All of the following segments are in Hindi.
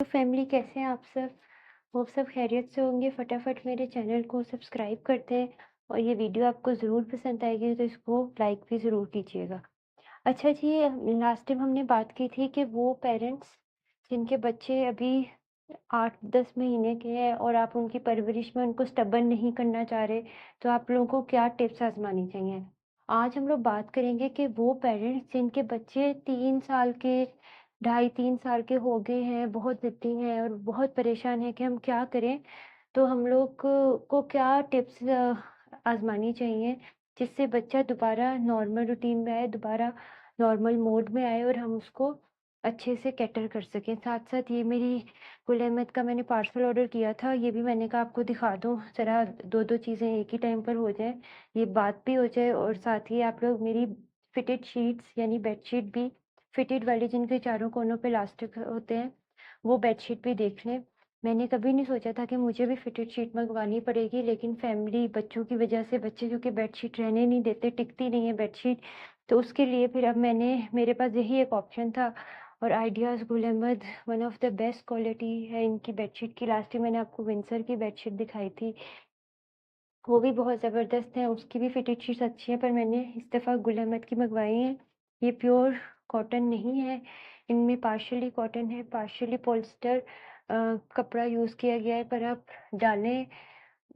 तो फैमिली कैसे हैं आप सब? होप सब खैरियत से होंगे। फटाफट मेरे चैनल को सब्सक्राइब करते हैं और ये वीडियो आपको ज़रूर पसंद आएगी तो इसको लाइक भी ज़रूर कीजिएगा। अच्छा जी, लास्ट टाइम हमने बात की थी कि वो पेरेंट्स जिनके बच्चे अभी 8-10 महीने के हैं और आप उनकी परवरिश में उनको स्टबर्न नहीं करना चाह रहे, तो आप लोगों को क्या टिप्स आज़मानी चाहिए? आज हम लोग बात करेंगे कि वो पेरेंट्स जिनके बच्चे 3 साल के, ढाई 3 साल के हो गए हैं, बहुत ज़िद्दी हैं और बहुत परेशान हैं कि हम क्या करें? तो हम लोग को क्या टिप्स आज़मानी चाहिए, जिससे बच्चा दोबारा नॉर्मल रूटीन में आए, दोबारा नॉर्मल मोड में आए और हम उसको अच्छे से कैटर कर सकें। साथ-साथ ये मेरी गुल अहमद का मैंने पार्सल ऑर्डर किया था, ये भी मैंने कहा आपको दिखा दूँ, ज़रा 2-2 चीज़ें एक ही टाइम पर हो जाएँ, ये बात भी हो जाए और साथ ही आप लोग मेरी फिटेड शीट्स यानी बेडशीट भी फिटेड वाली जिनके चारों कोनों पे इलास्टिक होते हैं, वो बेडशीट भी देख लें। मैंने कभी नहीं सोचा था कि मुझे भी फिटेड शीट मँगवानी पड़ेगी, लेकिन फैमिली बच्चों की वजह से बच्चे क्योंकि बेडशीट रहने नहीं देते, टिकती नहीं है बेडशीट, तो उसके लिए फिर अब मेरे पास यही एक ऑप्शन था और ideas Gul Ahmed one of the best quality है इनकी बेडशीट की। लास्ट टाइम मैंने आपको विंसर की बेडशीट दिखाई थी, वो भी बहुत ज़बरदस्त है, उसकी भी फिटेड शीट्स अच्छी हैं, पर मैंने इस दफ़ा गुल अहमद की मँगवाई हैं। ये प्योर कॉटन नहीं है, इनमें पार्शियली कॉटन है, पार्शियली पॉलिस्टर कपड़ा यूज़ किया गया है, पर आप डालें,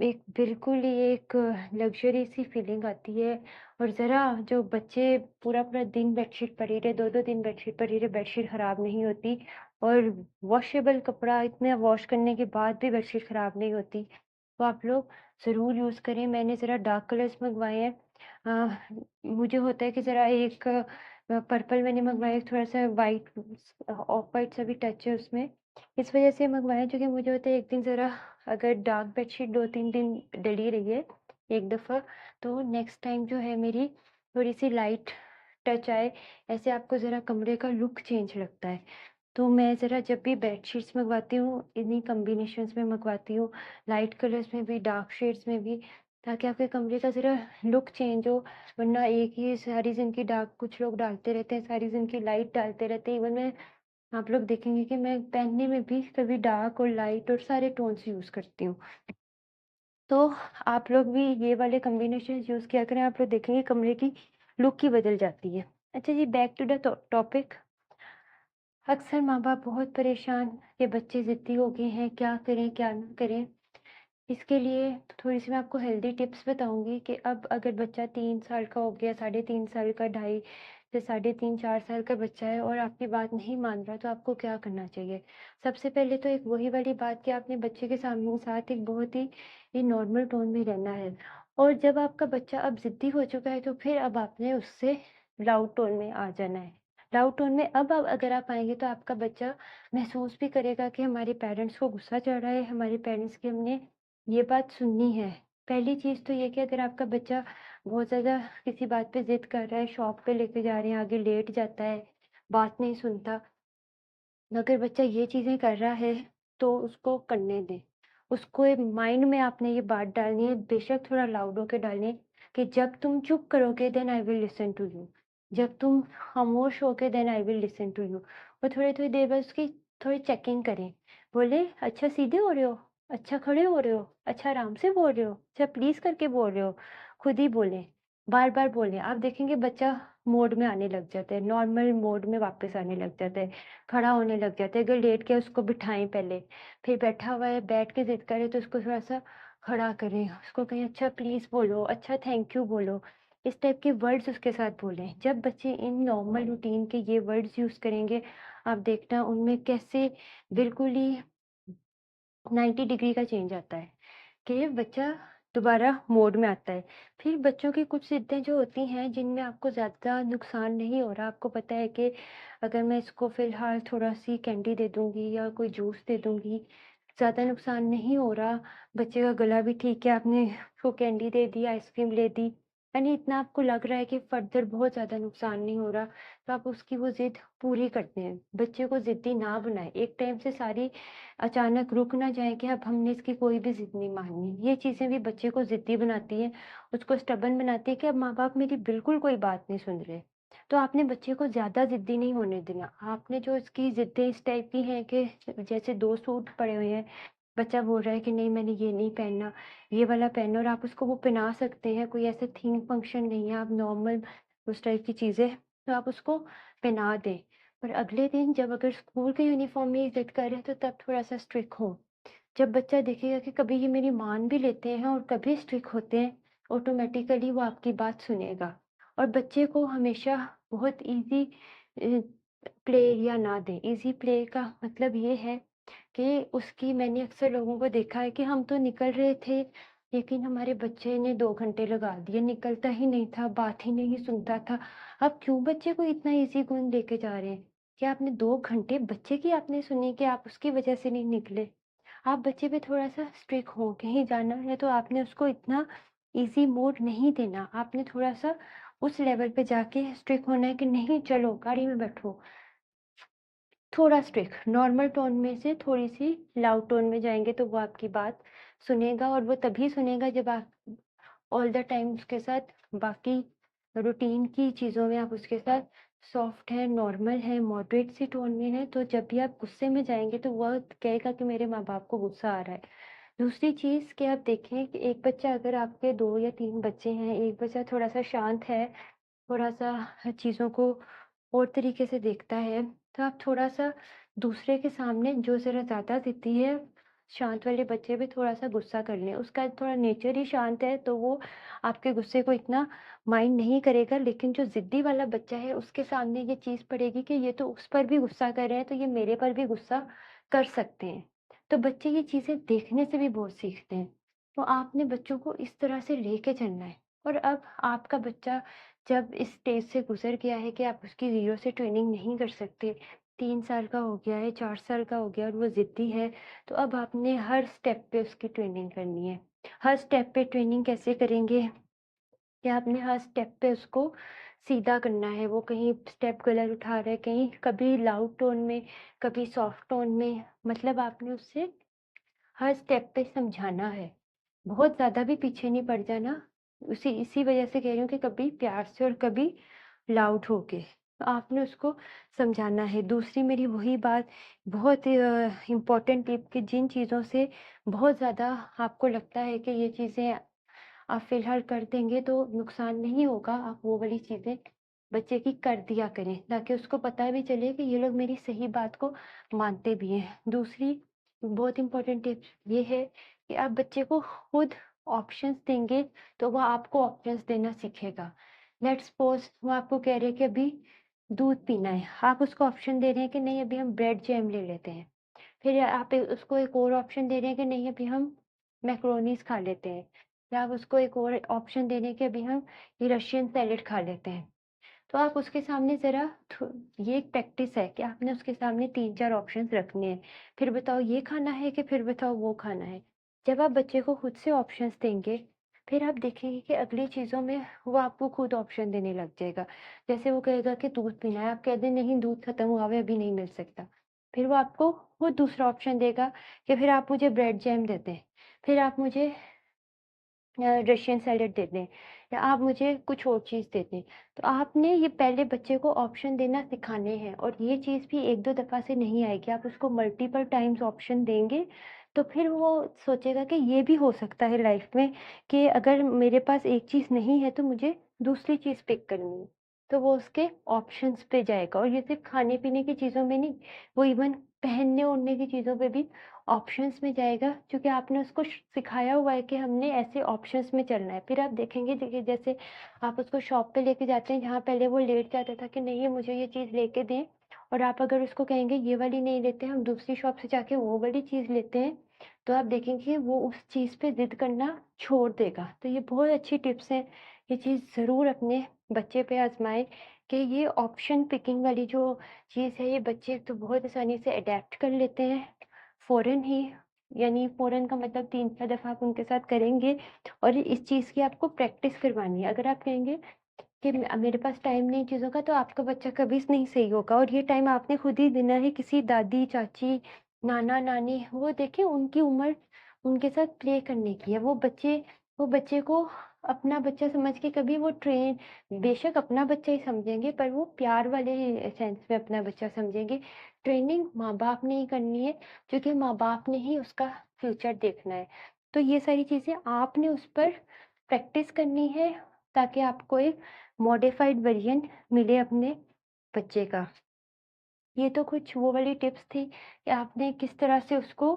एक बिल्कुल ही एक लग्ज़री सी फ़ीलिंग आती है और ज़रा जो बच्चे पूरा-पूरा दिन बेडशीट पड़ी रहे, 2-2 दिन बेडशीट पड़ी रहे, बेडशीट ख़राब नहीं होती और वॉशेबल कपड़ा इतना वॉश करने के बाद भी बेडशीट ख़राब नहीं होती। तो आप लोग ज़रूर यूज़ करें। मैंने ज़रा डार्क कलर्स मँगवाए हैं। मुझे होता है कि ज़रा एक पर्पल मैंने मँगवाया है, थोड़ा-सा वाइट ऑफ वाइट सा भी टच है उसमें। इस वज़ह से मँगवाए हैं क्योंकि मुझे होता है एक दिन ज़रा अगर डार्क बेडशीट 2-3 दिन डली रही है एक दफ़ा, तो नेक्स्ट टाइम जो है मेरी थोड़ी-सी लाइट टच आए, ऐसे आपको ज़रा कमरे का लुक चेंज लगता है। तो मैं ज़रा जब भी बेडशीट्स मँगवाती हूँ, इन्हीं कॉम्बिनेशंस में मँगवाती हूँ, लाइट कलर्स में भी, डार्क शेड्स में भी, ताकि आपके कमरे का ज़रा लुक चेंज हो। वरना एक ही सारी जिनकी डार्क कुछ लोग डालते रहते हैं, सारी जिनकी लाइट डालते रहते हैं। इवन मैं आप लोग देखेंगे कि मैं पहनने में भी कभी डार्क और लाइट और सारे टोन्स यूज़ करती हूँ। तो आप लोग भी ये वाले कॉम्बिनेशंस यूज़ किया करें, आप लोग देखेंगे कमरे की लुक ही बदल जाती है। अच्छा जी, बैक टू द टॉपिक। अक्सर माँ-बाप बहुत परेशान कि बच्चे ज़िद्दी हो गए हैं, क्या करें, क्या ना करें? इसके लिए थोड़ी-सी मैं आपको हेल्दी टिप्स बताऊँगी कि अब अगर बच्चा 3 साल का हो गया, साढ़े 3 साल का, ढाई से साढ़े 3, 4 साल का बच्चा है और आपकी बात नहीं मान रहा, तो आपको क्या करना चाहिए? सबसे पहले तो एक वही वाली बात कि आपने बच्चे के साथ एक बहुत ही नॉर्मल टोन में रहना है और जब आपका बच्चा अब ज़िद्दी हो चुका है, तो फिर अब आपने उससे लाउड टोन में आ जाना है। लाउड टोन में अब अगर आप आएँगे, तो आपका बच्चा महसूस भी करेगा कि हमारे पेरेंट्स को गुस्सा चढ़ रहा है, हमारे पेरेंट्स की हमने ये बात सुननी है। पहली चीज़ तो ये कि अगर आपका बच्चा बहुत ज़्यादा किसी बात पे ज़िद कर रहा है, शॉप पे लेके जा रहे हैं, आगे लेट जाता है, बात नहीं सुनता, अगर बच्चा ये चीज़ें कर रहा है, तो उसको करने दें। उसको एक माइंड में आपने ये बात डालनी है, बेशक थोड़ा लाउड होके डालनी है कि जब तुम चुप करोगे then I will listen to you. जब तुम खामोश होगे then I will listen to you. और थोड़ी-थोड़ी देर बाद उसकी थोड़ी चेकिंग करें। बोले, "अच्छा सीधे हो रहे हो? अच्छा खड़े हो रहे हो? अच्छा आराम से बोल रहे हो? अच्छा प्लीज़ करके बोल रहे हो?" खुद ही बोलें, बार-बार बोलें। आप देखेंगे बच्चा मोड में आने लग जाता है, नॉर्मल मोड में वापस आने लग जाता है। खड़ा होने लग जाता है। अगर लेट गया उसको बिठाएँ पहले, फिर बैठा हुआ है, बैठ के ज़िद करे तो उसको थोड़ा-सा खड़ा करें। उसको कहें अच्छा प्लीज़ बोलो, अच्छा थैंक यू बोलो। इस टाइप के वर्ड्स उसके साथ बोलें। जब बच्चे इन नॉर्मल रूटीन के ये वर्ड्स यूज़ करेंगे, आप देखना उनमें कैसे बिल्कुल ही 90 डिग्री का चेंज आता है कि बच्चा दोबारा मोड में आता है। फिर बच्चों की कुछ ज़िद्दें जो होती हैं जिनमें आपको ज़्यादा नुकसान नहीं हो रहा, आपको पता है कि अगर मैं इसको फ़िलहाल थोड़ा-सी कैंडी दे दूँगी या कोई जूस दे दूँगी, ज़्यादा नुकसान नहीं हो रहा, बच्चे का गला भी ठीक है, आपने उसको कैंडी दे दी, आइसक्रीम ले दी, यानी इतना आपको लग रहा है कि फ़र्दर बहुत ज़्यादा नुकसान नहीं हो रहा, तो आप उसकी वो ज़िद पूरी करते हैं। बच्चे को ज़िद्दी ना बनाएँ, एक टाइम से सारी अचानक रुक ना जाएँ कि अब हमने इसकी कोई भी ज़िद नहीं माननी। ये चीज़ें भी बच्चे को ज़िद्दी बनाती हैं, उसको स्टबर्न बनाती है कि अब माँ-बाप मेरी बिल्कुल कोई बात नहीं सुन रहे। तो आपने बच्चे को ज़्यादा ज़िद्दी नहीं होने देना। आपने जो इसकी ज़िद्दें इस टाइप की हैं कि जैसे 2 सूट पड़े हुए हैं, बच्चा बोल रहा है कि नहीं मैंने ये नहीं पहनना, ये वाला पहनना, और आप उसको वो पहना सकते हैं, कोई ऐसे थीम फंक्शन नहीं है, आप नॉर्मल उस टाइप की चीज़ें तो आप उसको पहना दें। पर अगले दिन जब अगर स्कूल के यूनिफ़ॉर्म में ये ज़िद करे तो तब थोड़ा-सा स्ट्रिक्ट हों। जब बच्चा देखेगा कि कभी ये मेरी मान भी लेते हैं और कभी स्ट्रिक्ट होते हैं, ऑटोमेटिकली वो आपकी बात सुनेगा। और बच्चे को हमेशा बहुत ईज़ी प्ले एरिया ना दें। ईज़ी प्ले का मतलब ये है कि उसकी मैंने अक्सर लोगों को देखा है कि हम तो निकल रहे थे, लेकिन हमारे बच्चे ने 2 घंटे लगा दिए, निकलता ही नहीं था, बात ही नहीं सुनता था। आप क्यों बच्चे को इतना ईज़ी गोइंग लेके जा रहे हैं? क्या आपने 2 घंटे बच्चे की आपने सुनी कि आप उसकी वजह से नहीं निकले? आप बच्चे पे थोड़ा-सा स्ट्रिक्ट हो, कहीं जाना है तो आपने उसको इतना ईज़ी मोड नहीं देना। आपने थोड़ा-सा उस लेवल पे जाके स्ट्रिक्ट होना है कि नहीं चलो गाड़ी में बैठो। थोड़ा स्ट्रिक्ट, नॉर्मल टोन में से थोड़ी-सी लाउड टोन में जाएँगे तो वो आपकी बात सुनेगा, और वो तभी सुनेगा जब आप ऑल द टाइम उसके साथ बाकी रूटीन की चीज़ों में आप उसके साथ सॉफ्ट हैं, नॉर्मल हैं, मॉडरेट सी टोन में हैं। तो जब भी आप गुस्से में जाएँगे तो वह कहेगा कि मेरे माँ-बाप को गुस्सा आ रहा है। दूसरी चीज़ कि आप देखें कि एक बच्चा, अगर आपके 2 या 3 बच्चे हैं, एक बच्चा थोड़ा-सा शांत है, थोड़ा-सा चीज़ों को और तरीके से देखता है, तो आप थोड़ा-सा दूसरे के सामने जो ज़रा ज़्यादा ज़िद्दी है, शांत वाले बच्चे पे थोड़ा-सा गुस्सा कर लें। उसका थोड़ा नेचर ही शांत है, तो वो आपके गुस्से को इतना माइंड नहीं करेगा, लेकिन जो ज़िद्दी वाला बच्चा है, उसके सामने ये चीज़ पड़ेगी कि ये तो उस पर भी गुस्सा कर रहे हैं, तो ये मेरे पर भी गुस्सा कर सकते हैं। तो बच्चे ये चीज़ें देखने से भी बहुत सीखते हैं। तो आपने बच्चों को इस तरह से लेके चलना है। और अब आपका बच्चा जब इस स्टेज से गुज़र गया है कि आप उसकी ज़ीरो से ट्रेनिंग नहीं कर सकते, 3 साल का हो गया है, 4 साल का हो गया और वो ज़िद्दी है, तो अब आपने हर स्टेप पे उसकी ट्रेनिंग करनी है। हर स्टेप पे ट्रेनिंग कैसे करेंगे कि आपने हर स्टेप पे उसको सीधा करना है। वो कहीं स्टेप गलत उठा रहा है, कहीं कभी लाउड टोन में, कभी सॉफ्ट टोन में, मतलब आपने उससे हर स्टेप पे समझाना है। बहुत ज़्यादा भी पीछे नहीं पड़ जाना। इसी वज़ह से कह रही हूँ कि कभी प्यार से और कभी लाउड होके। तो आपने उसको समझाना है। दूसरी मेरी वही बात, बहुत इम्पोर्टेंट टिप, कि जिन चीज़ों से बहुत ज़्यादा आपको लगता है कि ये चीज़ें आप फ़िलहाल कर देंगे तो नुकसान नहीं होगा, आप वो वाली चीज़ें बच्चे की कर दिया करें, ताकि उसको पता भी चले कि ये लोग मेरी सही बात को मानते भी हैं। दूसरी बहुत इम्पोर्टेंट टिप ये है कि आप बच्चे को खुद ऑप्शंस देंगे, तो वो आपको ऑप्शंस देना सीखेगा। लेट्स सपोज़ वो आपको कह रहे हैं कि अभी दूध पीना है, आप उसको ऑप्शन दे रहे हैं कि नहीं अभी हम ब्रेड जैम ले लेते हैं। फिर आप उसको एक और ऑप्शन दे रहे हैं कि नहीं अभी हम मैकरोनीज़ खा लेते हैं। या आप उसको एक और ऑप्शन दे रहे हैं कि अभी हम ये रशियन सैलेड खा लेते हैं। तो आप उसके सामने ज़रा थो ये एक प्रैक्टिस है कि आपने उसके सामने 3-4 ऑप्शंस रखने हैं। फिर बताओ ये खाना है कि फिर बताओ वो खाना है। जब आप बच्चे को खुद से ऑप्शंस देंगे, फिर आप देखेंगे कि अगली चीज़ों में वो आपको खुद ऑप्शन देने लग जाएगा। जैसे वो कहेगा कि दूध पीना है, आप कह दें नहीं दूध खत्म हुआ हुआ है अभी नहीं मिल सकता। फिर वो आपको खुद दूसरा ऑप्शन देगा कि फिर आप मुझे ब्रेड जैम दे दें, फिर आप मुझे रशियन सैलेड दे दें, या आप मुझे कुछ और चीज़ दे दें। तो आपने ये पहले बच्चे को ऑप्शन देना सिखाने हैं, और ये चीज़ भी 1-2 दफ़ा से नहीं आएगी। आप उसको मल्टीपल टाइम्स ऑप्शन देंगे, तो फिर वो सोचेगा कि ये भी हो सकता है लाइफ़ में, कि अगर मेरे पास एक चीज़ नहीं है तो मुझे दूसरी चीज़ पिक करनी है। तो वो उसके ऑप्शंस पे जाएगा, और ये सिर्फ़ खाने-पीने की चीज़ों में नहीं, वो इवन पहनने-ओढ़ने की चीज़ों पे भी ऑप्शंस में जाएगा, क्योंकि आपने उसको सिखाया हुआ है कि हमने ऐसे ऑप्शंस में चलना है। फिर आप देखेंगे देखिए, जैसे आप उसको शॉप पे लेके जाते हैं जहाँ पहले वो लेट जाता था कि नहीं मुझे ये चीज़ लेके दें, और आप अगर उसको कहेंगे ये वाली नहीं लेते, हम दूसरी शॉप से जाके वो वाली चीज़ लेते हैं, तो आप देखेंगे वो उस चीज़ पे ज़िद करना छोड़ देगा। तो ये बहुत अच्छी टिप्स हैं, ये चीज़ ज़रूर अपने बच्चे पे आज़माएँ कि ये ऑप्शन पिकिंग वाली जो चीज़ है, ये बच्चे तो बहुत आसानी से अडैप्ट कर लेते हैं। फ़ौरन ही, यानी फ़ौरन का मतलब 3-4 दफ़ा आप उनके साथ करेंगे, और इस चीज़ की आपको प्रैक्टिस करवानी है। अगर आप कहेंगे कि मेरे पास टाइम नहीं चीज़ों का, तो आपका बच्चा कभी नहीं सही होगा, और ये टाइम आपने खुद ही देना है किसी दादी, चाची, नाना-नानी, वो देखिए उनकी उम्र उनके साथ प्ले करने की है। वो बच्चे को अपना बच्चा समझ के कभी वो ट्रेन बेशक अपना बच्चा ही समझेंगे, पर वो प्यार वाले सेंस में अपना बच्चा समझेंगे। ट्रेनिंग माँ-बाप ने ही करनी है, क्योंकि माँ-बाप ने ही उसका फ्यूचर देखना है। तो ये सारी चीज़ें आपने उस पर प्रैक्टिस करनी है, ताकि आपको एक मॉडिफाइड वर्ज़न मिले अपने बच्चे का। ये तो कुछ वो वाली टिप्स थी कि आपने किस तरह से उसको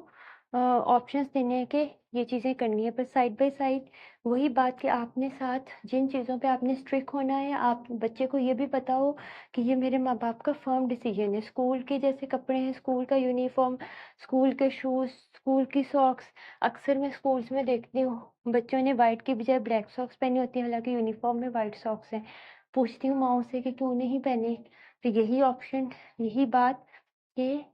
ऑप्शंस देने हैं कि ये चीज़ें करनी है। पर साइड बाय साइड वही बात कि आपने साथ जिन चीज़ों पे आपने स्ट्रिक्ट होना है, आप बच्चे को ये भी पता हो कि ये मेरे माँ-बाप का फर्म डिसीजन है। स्कूल के जैसे कपड़े हैं, स्कूल का यूनिफ़ॉर्म, स्कूल के शूज़, स्कूल की सॉक्स। अक्सर मैं स्कूल्स में देखती हूँ, बच्चों ने व्हाइट की बजाय ब्लैक सॉक्स पहनी होती हैं, हालाँकि यूनिफ़ॉर्म में व्हाइट सॉक्स हैं। पूछती हूँ माँओं से कि क्यों नहीं पहने? तो यही ऑप्शन, यही बात कि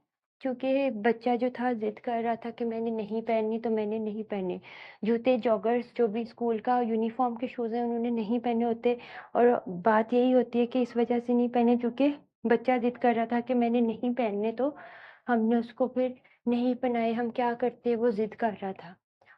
चूँकि बच्चा जो था ज़िद कर रहा था कि मैंने नहीं पहननी, तो मैंने नहीं पहने। जूते, जॉगर्स जो भी स्कूल का यूनिफ़ॉर्म के शूज़ हैं उन्होंने नहीं पहने होते, और बात यही होती है कि इस वज़ह से नहीं पहने क्योंकि बच्चा ज़िद कर रहा था कि मैंने नहीं पहनने, तो हमने उसको फिर नहीं पहनाए। हम क्या करते, वो ज़िद कर रहा था।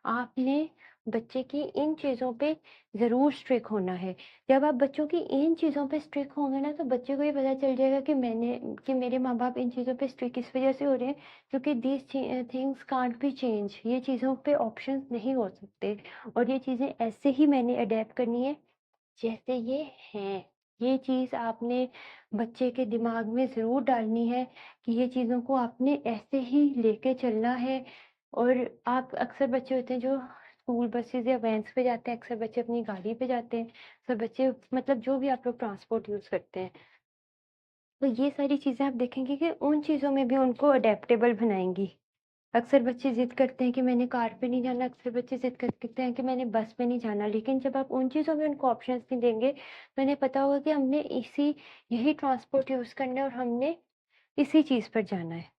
आपने बच्चे की इन चीज़ों पे ज़रूर स्ट्रिक्ट होना है। जब आप बच्चों की इन चीज़ों पे स्ट्रिक्ट होंगे ना, तो बच्चे को ये पता चल जाएगा कि मेरे माँ-बाप इन चीज़ों पे स्ट्रिक्ट इस वज़ह से हो रहे हैं क्योंकि थिंग्स कांट बी चेंज। ये चीज़ों पे ऑप्शंस नहीं हो सकते, और ये चीज़ें ऐसे ही मैंने अडैप्ट करनी है जैसे ये हैं। ये चीज़ आपने बच्चे के दिमाग में ज़रूर डालनी है कि ये चीज़ों को आपने ऐसे ही लेके चलना है। और आप अक्सर बच्चे होते हैं जो स्कूल बसेज़ या वैन्स पे जाते हैं, अक्सर बच्चे अपनी गाड़ी पे जाते हैं, सब बच्चे मतलब जो भी आप लोग ट्रांसपोर्ट यूज़ करते हैं। तो ये सारी चीज़ें आप देखेंगे कि उन चीज़ों में भी उनको अडैप्टेबल बनाएँगी। अक्सर बच्चे ज़िद करते हैं कि मैंने कार पे नहीं जाना, अक्सर बच्चे ज़िद करते हैं कि मैंने बस में नहीं जाना। लेकिन जब आप उन चीज़ों में उनको ऑप्शंस नहीं देंगे, तो उन्हें पता होगा कि हमने यही ट्रांसपोर्ट यूज़ करना है और हमने इसी चीज़ पर जाना है।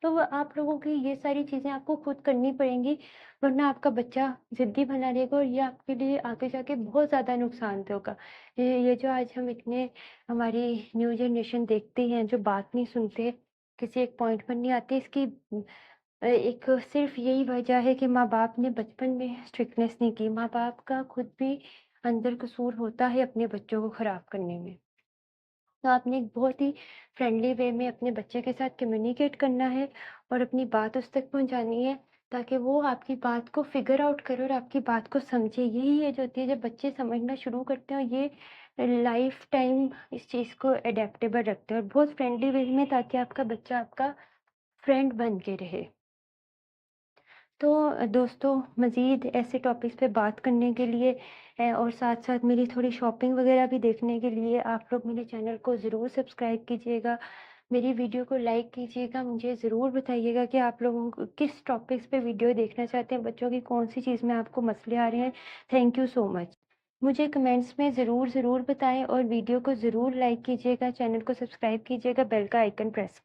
तो वो आप लोगों की ये सारी चीज़ें आपको खुद करनी पड़ेंगी, वरना आपका बच्चा ज़िद्दी बना रहेगा और ये आपके लिए आगे जाके बहुत ज़्यादा नुकसानदेह होगा। ये जो आज हम इतने हमारी न्यू जनरेशन देखते हैं, जो बात नहीं सुनते, किसी एक पॉइंट पर नहीं आते, इसकी एक सिर्फ़ यही वजह है कि माँ-बाप ने बचपन में स्ट्रिक्टनेस नहीं की। माँ-बाप का खुद भी अंदर कसूर होता है अपने बच्चों को ख़राब करने में। तो आपने एक बहुत ही फ्रेंडली वे में अपने बच्चे के साथ कम्युनिकेट करना है और अपनी बात उस तक पहुँचानी है, ताकि वो आपकी बात को फ़िगर आउट करे और आपकी बात को समझे। यही एज होती है जब बच्चे समझना शुरू करते हैं, और ये लाइफ़ टाइम इस चीज़ को एडैप्टेबल रखते हैं और बहुत फ्रेंडली वे में, ताकि आपका बच्चा आपका फ्रेंड बन के रहे। तो दोस्तों, मज़ीद ऐसे टॉपिक्स पे बात करने के लिए और साथ-साथ मेरी थोड़ी शॉपिंग वग़ैरह भी देखने के लिए आप लोग मेरे चैनल को ज़रूर सब्सक्राइब कीजिएगा। मेरी वीडियो को लाइक कीजिएगा। मुझे ज़रूर बताइएगा कि आप लोगों को किस टॉपिक्स पे वीडियो देखना चाहते हैं, बच्चों की कौन-सी चीज़ में आपको मसले आ रहे हैं। Thank you so much. मुझे कमेंट्स में ज़रूर बताएँ और वीडियो को ज़रूर लाइक कीजिएगा, चैनल को सब्सक्राइब कीजिएगा, बेल का आइकन प्रेस